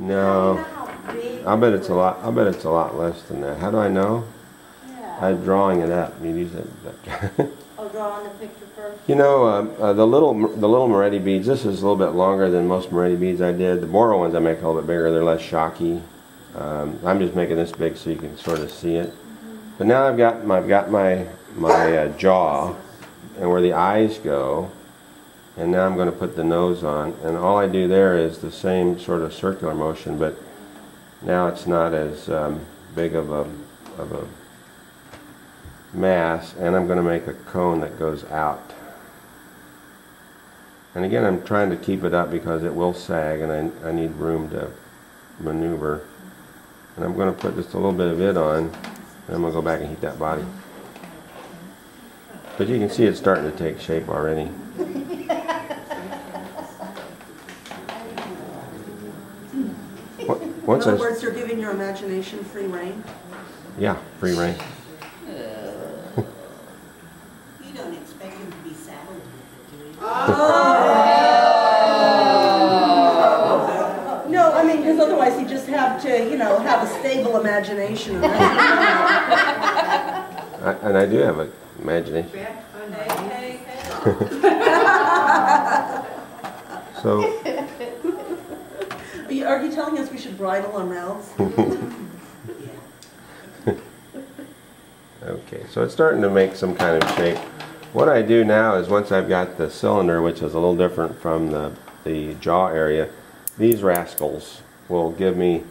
No, I bet it's a lot. I bet it's a lot less than that. How do I know? Yeah. I'm drawing it up. You use it. I'll draw on the picture first. You know, the little Moretti beads. This is a little bit longer than most Moretti beads I did. The Boro ones I make a little bit bigger. They're less shocky. I'm just making this big so you can sort of see it. But now I've got my jaw and where the eyes go. And now I'm going to put the nose on, and all I do there is the same sort of circular motion, but now it's not as big of a mass, and I'm going to make a cone that goes out. And again, I'm trying to keep it up because it will sag, and I need room to maneuver. And I'm going to put just a little bit of it on, and I'm going to go back and heat that body. But you can see it's starting to take shape already. In other words, you're giving your imagination free rein? Yeah, free rein. You don't expect him to be saddled with it, do you? Oh. No, I mean, because otherwise he'd just have to, you know, have a stable imagination. And I do have an imagination. So... Are you telling us we should bridle our mouths? Okay, so it's starting to make some kind of shape. What I do now is once I've got the cylinder, which is a little different from the jaw area, these rascals will give me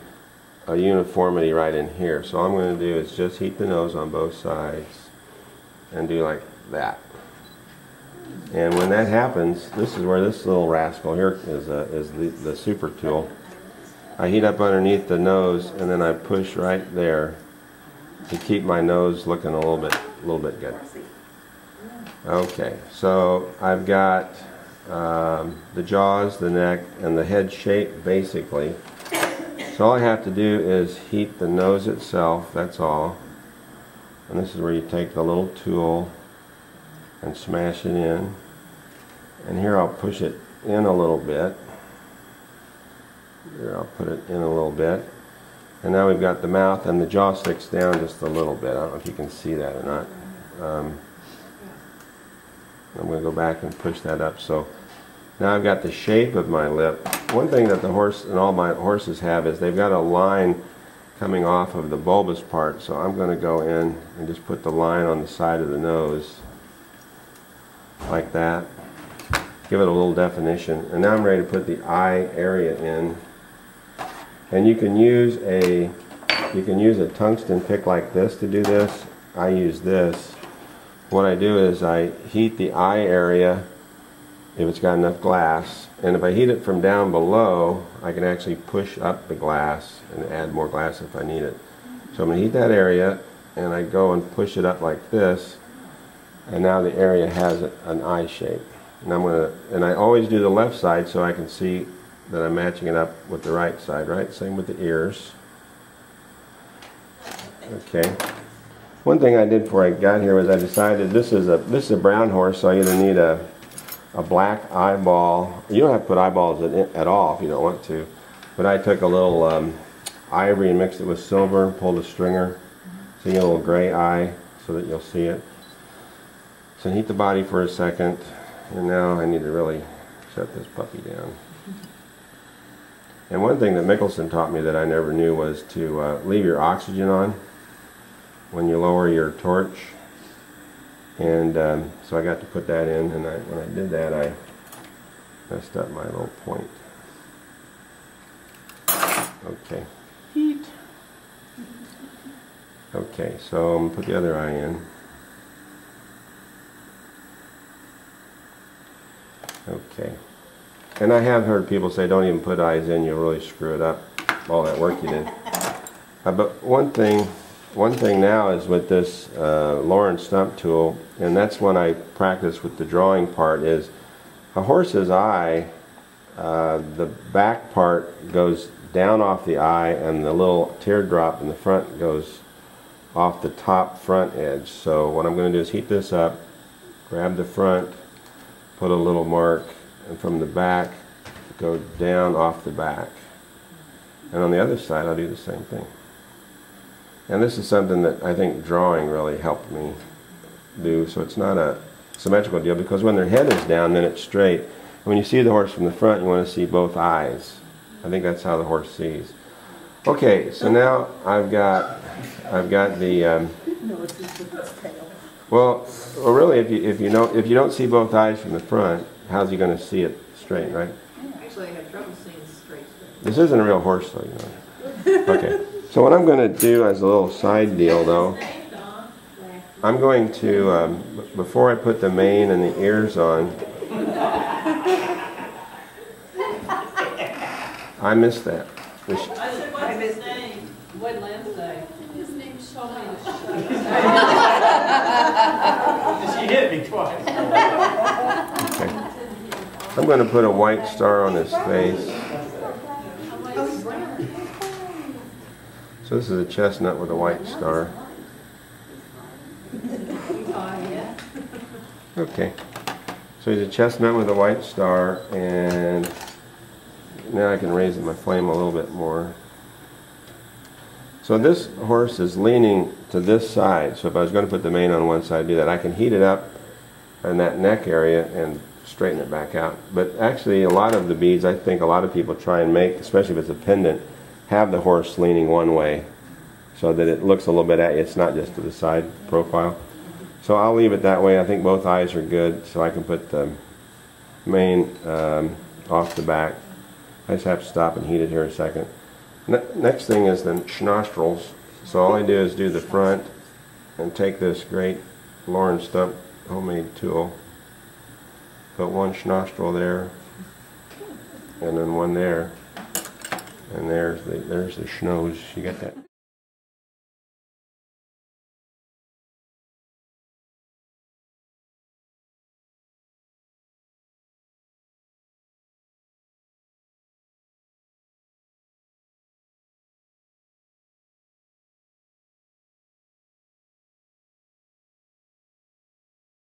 a uniformity right in here. So all I'm going to do is just heat the nose on both sides and do like that. And when that happens, this is where this little rascal here is the super tool. I heat up underneath the nose, and then I push right there to keep my nose looking a little bit good. Okay, so I've got the jaws, the neck, and the head shape basically. So all I have to do is heat the nose itself. That's all. And this is where you take the little tool and smash it in. And here I'll push it in a little bit. Here I'll put it in a little bit. And now we've got the mouth, and the jaw sticks down just a little bit. I don't know if you can see that or not. I'm going to go back and push that up. So now I've got the shape of my lip. One thing that the horse and all my horses have is they've got a line coming off of the bulbous part. So I'm going to go in and just put the line on the side of the nose like that. Give it a little definition. And now I'm ready to put the eye area in. And you can use a tungsten pick like this to do this. I use this. What I do is I heat the eye area if it's got enough glass, and if I heat it from down below, I can actually push up the glass and add more glass if I need it. So I'm going to heat that area, and I go and push it up like this, and now the area has an eye shape. And I always do the left side so I can see that I'm matching it up with the right side, right? Same with the ears. Okay. One thing I did before I got here was I decided this is a brown horse, so I either need a black eyeball. You don't have to put eyeballs at all if you don't want to. But I took a little ivory and mixed it with silver and pulled a stringer. So you get a little gray eye so that you'll see it. So heat the body for a second. And now I need to really shut this puppy down. And one thing that Mickelson taught me that I never knew was to leave your oxygen on when you lower your torch. And so I got to put that in, and when I did that, I messed up my little point. Okay. Heat. Okay, so I'm going to put the other eye in. Okay. And I have heard people say don't even put eyes in, you'll really screw it up, all that work you did. But one thing now is with this Lauren stump tool, and that's when I practice with the drawing part, is a horse's eye, the back part goes down off the eye, and the little teardrop in the front goes off the top front edge. So what I'm going to do is heat this up, grab the front, put a little mark, and from the back go down off the back. And on the other side, I'll do the same thing. And this is something that I think drawing really helped me do. So it's not a symmetrical deal, because when their head is down, then it's straight. And when you see the horse from the front, you want to see both eyes. I think that's how the horse sees. Okay, so now I've got the well, really, if you don't see both eyes from the front, how's he going to see it straight, right? Actually, I had trouble seeing straight. This isn't a real horse, though, you know. Okay, so what I'm going to do as a little side deal, though, I'm going to, before I put the mane and the ears on, I missed that. I missed his name. What did Lance say? His name's Shawty. She hit me twice. Okay. I'm going to put a white star on his face. So this is a chestnut with a white star. Okay. So he's a chestnut with a white star, and now I can raise my flame a little bit more. So this horse is leaning to this side, so if I was going to put the mane on one side, do that. I can heat it up in that neck area and straighten it back out. But actually, a lot of the beads, I think a lot of people try and make, especially if it's a pendant, have the horse leaning one way so that it looks a little bit at you. It's not just to the side profile. So I'll leave it that way. I think both eyes are good, so I can put the mane off the back. I just have to stop and heat it here a second. Next thing is the nostrils. So all I do is do the front and take this great Lauren Stump homemade tool, put one nostril there, and then one there, and there's the schnoz. You get that?